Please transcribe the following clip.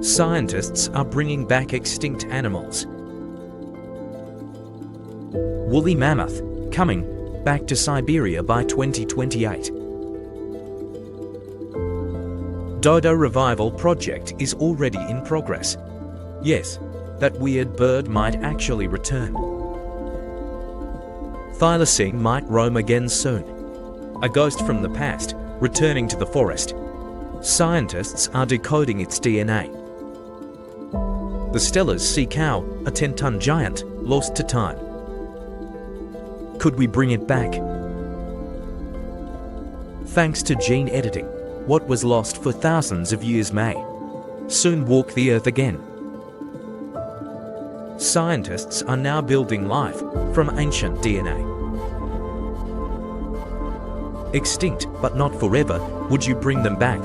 Scientists are bringing back extinct animals. Woolly mammoth, coming back to Siberia by 2028. Dodo revival project is already in progress. Yes, that weird bird might actually return. Thylacine might roam again soon. A ghost from the past, returning to the forest. Scientists are decoding its DNA. The Stellar's sea cow, a 10-ton giant, lost to time. Could we bring it back? Thanks to gene editing, what was lost for thousands of years may soon walk the earth again. Scientists are now building life from ancient DNA. Extinct but not forever, would you bring them back?